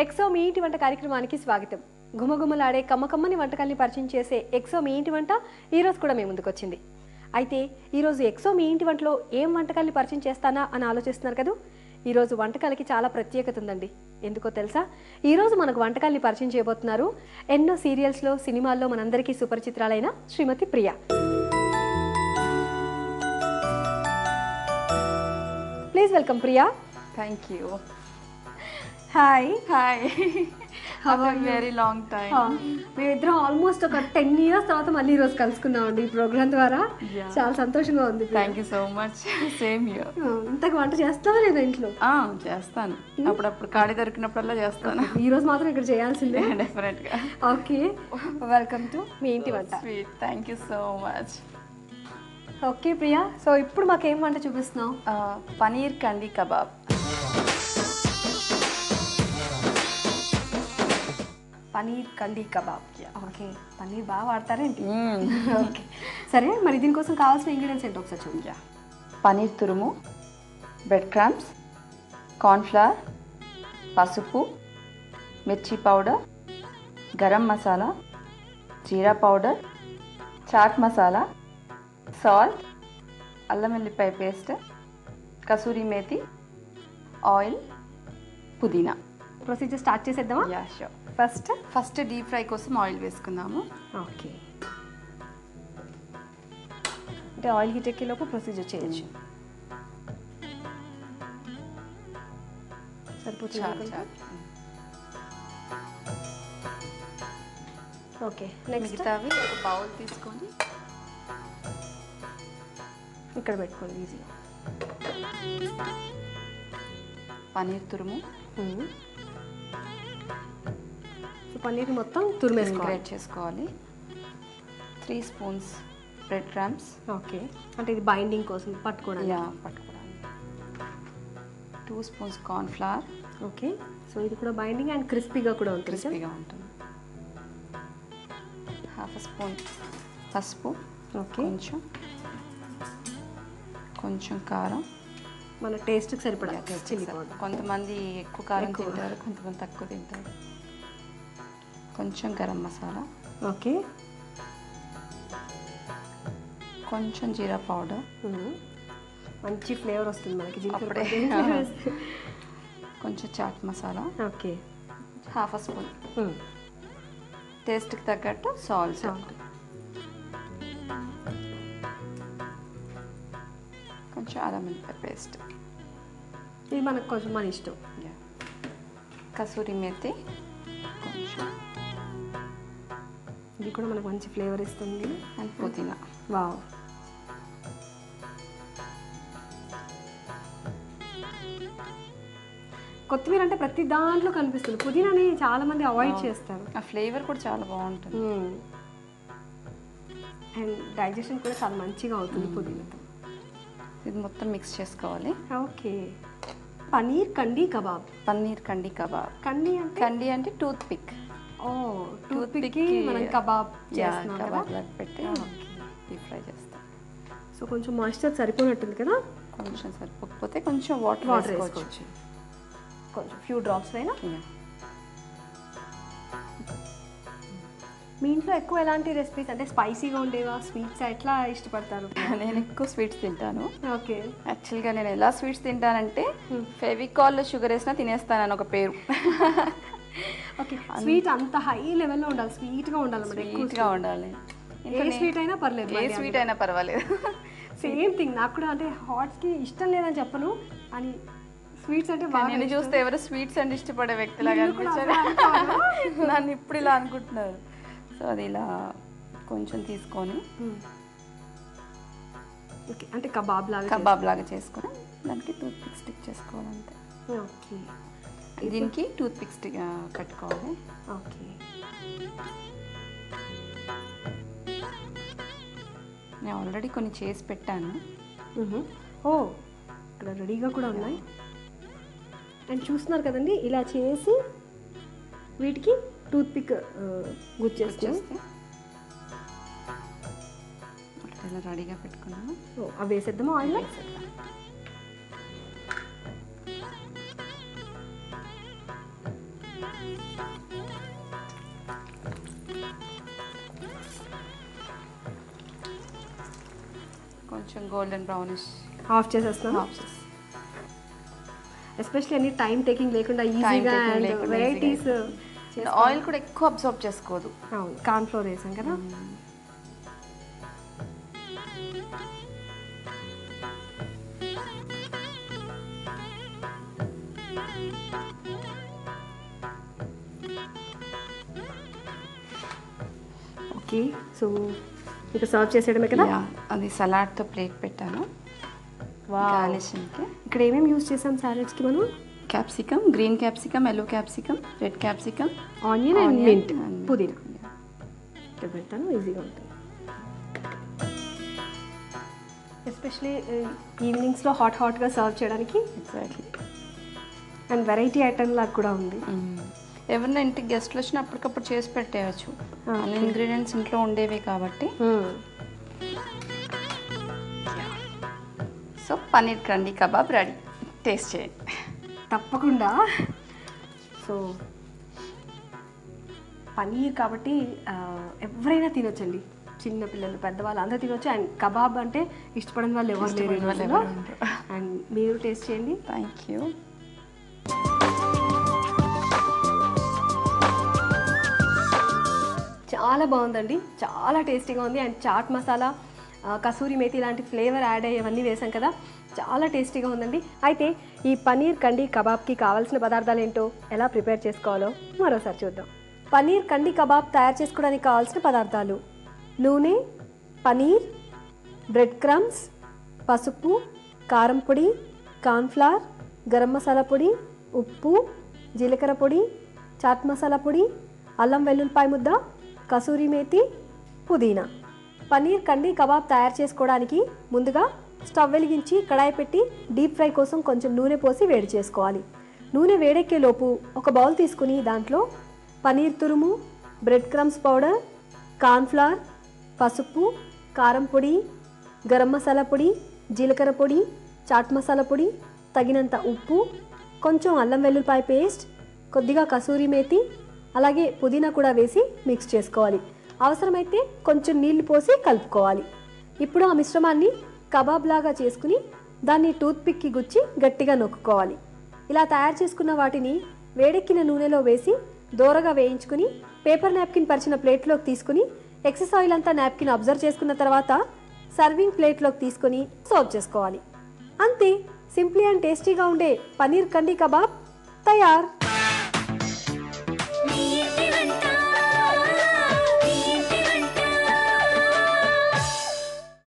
Exo మీ ఇంటి వంట కార్యక్రమానికి స్వాగతం. గుమగుమలాడే కమ్మకమ్మని వంటకాల్ని పరిచయం చేసే ఎక్సో మీ ఇంటి వంట ఈరోజు కూడా మీ ముందుకు వచ్చింది. అయితే ఈరోజు ఎక్సో మీ ఇంటి వంటలో ఏం వంటకాల్ని పరిచయం చేస్తానా అని ఆలోచిస్తున్నారు కదా. ఈరోజు వంటకాలకి చాలా ప్రత్యేకత ఉందండి. ఎందుకో తెలుసా? ఈరోజు మనకు వంటకాల్ని పరిచయం చేయబోతున్నారు ఎన్నో సీరియల్స్లో, సినిమాల్లో మనందరికీ సుపరిచిత్రాలైన శ్రీమతి Priya. Please welcome Priya. Thank you. Hi. Hi. After a very long time. మేమిద్దరం ఆల్మోస్ట్ ఒక 10 years తర్వాత మళ్ళీ ఈరోజు కలుసుకున్నామండి ఈ ప్రోగ్రామ్ ద్వారా. చాలా సంతోషంగా ఉంది. Thank you so much. Same here. ఇంతకు వంట చేస్తావా లేదా ఇంట్లో? చేస్తాను. అప్పుడప్పుడు ఖాళీ దొరికినప్పుడల్లా చేస్తాను. ఈ రోజు మాత్రం ఇక్కడ చేయాల్సిందే. డెఫినెట్ గా. ఓకే, వెల్కమ్ టు మీ ఇంటి వంట. Sweet. Thank you so much. Okay Priya, so ఇప్పుడు మాకేం వంట చూపిస్తున్నావు? పనీర్ కండి కబాబ్. పనీర్ కండి కబాబ్. ఓకే, పనీర్ బాగా వాడతారేంటి? ఓకే, సరే. మరి దీనికోసం కావాల్సిన ఇంగ్రీడియంట్స్ ఏంటో ఒకసారి చూడండి. పనీర్ తురుము, బ్రెడ్ క్రమ్స్, కార్న్ఫ్లవర్, పసుపు, మిర్చి powder, garam masala, jeera powder, chaat masala, salt, అల్లం వెల్లిపాయ పేస్ట్, కసూరి మేతి, ఆయిల్, పుదీనా. ప్రొసీజర్ స్టార్ట్ చేసేద్దామా? Yeah sure. First deep fry కోసం ఆయిల్ వేసుకుందాము. ఓకే, అంటే ఆయిల్ హీట్ ఎక్కేలోపు ప్రొసీజర్ చేయొచ్చు. సరిపోతుంది. ఓకే, నెక్స్ట్ మిగతావి ఒక బౌల్ తీసుకొని ఇక్కడ పెట్టుకోండి ఈజీగా. పనీర్ తురుము, పన్నీర్ మొత్తం తురిమేసుకోవాలి, గ్రేట్ చేసుకోవాలి. 3 స్పూన్స్ బ్రెడ్ క్రమ్స్. ఓకే, అంటే ఇది బైండింగ్ కోసం పట్టుకోవడానికి. పట్టుకోవడానికి. 2 స్పూన్స్ కార్న్ఫ్లవర్. ఓకే, సో ఇది కూడా బైండింగ్ అండ్ క్రిస్పీగా కూడా ఉంటుంది. క్రిస్పీగా ఉంటుంది. 1/2 స్పూన్ పసుపు. ఓకే, కొంచెం కారం, మన టేస్ట్కి సరిపడా చిల్లీ పౌడర్. కొంతమంది ఎక్కువ కారం తింటారు, కొంతమంది తక్కువ తింటారు. కొంచెం గరం మసాలా. ఓకే, కొంచెం జీరా పౌడర్. మంచి ఫ్లేవర్ వస్తుంది మనకి జీలకర్ర. కొంచెం చాట్ మసాలా. Okay, 1/2 spoon. టేస్ట్కి తగ్గట్టు సాల్ట్. కొంచెం అల్లం వెల్లిపాయ పేస్ట్. ఇది మనకు కొంచెం మన ఇష్టం. కసూరి మేతి కొంచెం, ఇది కూడా మనకు మంచి ఫ్లేవర్ ఇస్తుంది. అండ్ పుదీనా. వావ్, కొత్తిమీర అంటే ప్రతి దాంట్లో కనిపిస్తుంది. పుదీనాని చాలా మంది అవాయిడ్ చేస్తారు. ఆ ఫ్లేవర్ కూడా చాలా బాగుంటుంది. అండ్ డైజెషన్ కూడా చాలా మంచిగా అవుతుంది పుదీనాతో. ఇది మొత్తం మిక్స్ చేసుకోవాలి. ఓకే, పనీర్ కండి కబాబ్. పన్నీర్ కండి కబాబ్. కండి అంటే టూత్ పిక్. టూత్ పిక్కి మనం కబాబ్ కబాబ్ లాగా పెట్టి డీప్ ఫ్రై చేస్తాం. సో కొంచెం మాయిశ్చర్ సరిపోయినట్టుంది కదా. కొంచెం సరిపోకపోతే కొంచెం వాటర్ వేసుకోవచ్చు. కొంచెం ఫ్యూ డ్రాప్స్ అయినా. మీ ఇంట్లో ఎక్కువ ఎలాంటి రెసిపీస్ అంటే స్పైసీగా ఉండేవా, స్వీట్స్ ఎట్లా ఇష్టపడతారు? నేను ఎక్కువ స్వీట్స్ తింటాను. ఓకే, యాక్చువల్గా నేను ఎలా స్వీట్స్ తింటానంటే ఫెవికాల్లో షుగర్ వేసినా తినేస్తానని ఒక పేరు. ఓకే, స్వీట్ అంత హై లెవెల్లో ఉండాలి, స్వీట్గా ఉండాలి. స్వీట్గా ఉండాలి. ఏ స్వీట్ అయినా పర్లేదు, ఏ స్వీట్ అయినా పర్వాలేదు. సేమ్ థింగ్ నాకు కూడా. అంటే హాట్స్కి ఇష్టం లేదని చెప్పను, అని స్వీట్స్ అంటే బాగా. నేను చూస్తే ఎవరు స్వీట్స్ అంటే ఇష్టపడే వ్యక్తిలాగా అనిపించారు. నన్ను ఇప్పుడు ఇలా అనుకుంటున్నారు. సో అది ఇలా కొంచెం తీసుకొని ఓకే, అంటే కబాబ్ లాగా చేసుకొని దానికి టూత్ పిక్ స్టిక్ చేసుకోవాలంటే. ఓకే, దీనికి టూత్ పిక్ స్టిక్ పెట్టుకోవాలి. ఓకే, నేను ఆల్రెడీ కొన్ని చేసి పెట్టాను. ఓ, ఇక్కడ రెడీగా కూడా ఉన్నాయి. అండ్ చూస్తున్నారు కదండి, ఇలా చేసి వీటికి టూత్ పిక్ గుచ్చేస్తే ఇలా రెడీగా పెట్టుకున్నాను. అవి వేసేద్దాము ఆయిల్. కొంచెం గోల్డెన్ బ్రౌనిష్ ఆఫ్ చేసేస్తున్నాను. ఎస్పెషల్లీ అన్ని టైం టేకింగ్ లేకుండా ఈజీగా అండ్ వెరైటీస్. ఆయిల్ కూడా ఎక్కువ అబ్జర్వ్ చేసుకోదు. అవును, కార్న్ ఫ్లోర్ వేసాం కదా. ఓకే, సో ఇక సర్వ్ చేసేయడమే కదా. అది సలాడ్తో ప్లేట్ పెట్టాను. గార్నిషింగ్కి ఇక్కడ ఏమేమి యూజ్ చేసాం సాలెడ్స్కి మనం? Capsicum, green capsicum, yellow capsicum, red capsicum, onion and mint, పుదీనా. ఇక్కడ పెడతాను, ఈజీగా ఉంటుంది. ఎస్పెషలీ ఈవినింగ్స్లో హాట్గా సర్వ్ చేయడానికి. ఎగ్జాక్ట్లీ. అండ్ వెరైటీ ఐటమ్ లాగా కూడా ఉంది. ఎవరైనా ఇంటికి గెస్ట్లు వచ్చినా అప్పటికప్పుడు చేసి పెట్టేయచ్చు. అన్ని ఇంగ్రీడియంట్స్ ఇంట్లో ఉండేవి కాబట్టి. సో పన్నీర్ కండి కబాబ్ రెడీ. టేస్ట్ చేయండి తప్పకుండా. సో పన్నీర్ కాబట్టి ఎవరైనా తినొచ్చండి, చిన్నపిల్లలు పెద్దవాళ్ళు అందరూ తినొచ్చు. అండ్ కబాబ్ అంటే ఇష్టపడని వాళ్ళు ఎవరు లేరు. అండ్ మీరు టేస్ట్ చేయండి. Thank you. చాలా బాగుందండి, చాలా టేస్టీగా ఉంది. అండ్ చాట్ మసాలా, కసూరి మేతి ఇలాంటి ఫ్లేవర్ యాడ్ అయ్యేవన్నీ వేసాం కదా, చాలా టేస్టీగా ఉందండి. అయితే ఈ పన్నీర్ కండి కబాబ్కి కావాల్సిన పదార్థాలు ఏంటో, ఎలా ప్రిపేర్ చేసుకోవాలో మరోసారి చూద్దాం. పన్నీర్ కండి కబాబ్ తయారు చేసుకోవడానికి కావాల్సిన పదార్థాలు: నూనె, పన్నీర్, బ్రెడ్ క్రమ్స్, పసుపు, కారం పొడి, కార్న్ఫ్లవర్, గరం మసాలా పొడి, ఉప్పు, జీలకర్ర పొడి, చాట్ మసాలా పొడి, అల్లం వెల్లుల్లిపాయ ముద్ద, కసూరి మేతి, పుదీనా. పన్నీర్ కండి కబాబ్ తయారు చేసుకోవడానికి ముందుగా స్టవ్ వెలిగించి కడాయి పెట్టి డీప్ ఫ్రై కోసం కొంచెం నూనె పోసి వేడి చేసుకోవాలి. నూనె వేడెక్కేలోపు ఒక బౌల్ తీసుకుని దాంట్లో పన్నీర్ తురుము, బ్రెడ్ క్రమ్స్ పౌడర్, కార్న్ఫ్లవర్, పసుపు, కారం పొడి, గరం మసాలా పొడి, జీలకర్ర పొడి, చాట్ మసాలా పొడి, తగినంత ఉప్పు, కొంచెం అల్లం వెల్లుల్లిపాయ పేస్ట్, కొద్దిగా కసూరి మేతి, అలాగే పుదీనా కూడా వేసి మిక్స్ చేసుకోవాలి. అవసరమైతే కొంచెం నీళ్లు పోసి కలుపుకోవాలి. ఇప్పుడు ఆ మిశ్రమాన్ని కబాబ్ లాగా చేసుకుని దాన్ని టూత్పిక్కి గుచ్చి గట్టిగా నొక్కుకోవాలి. ఇలా తయారు చేసుకున్న వాటిని వేడెక్కిన నూనెలో వేసి దోరగా వేయించుకుని పేపర్ నాప్కిన్ పరిచిన ప్లేట్లోకి తీసుకుని ఎక్సెస్ ఆయిల్ అంతా నాప్కిన్ అబ్జర్వ్ చేసుకున్న తర్వాత సర్వింగ్ ప్లేట్లోకి తీసుకొని సర్వ్ చేసుకోవాలి. అంతే, సింప్లీ అండ్ టేస్టీగా ఉండే పన్నీర్ కండి కబాబ్ తయారు.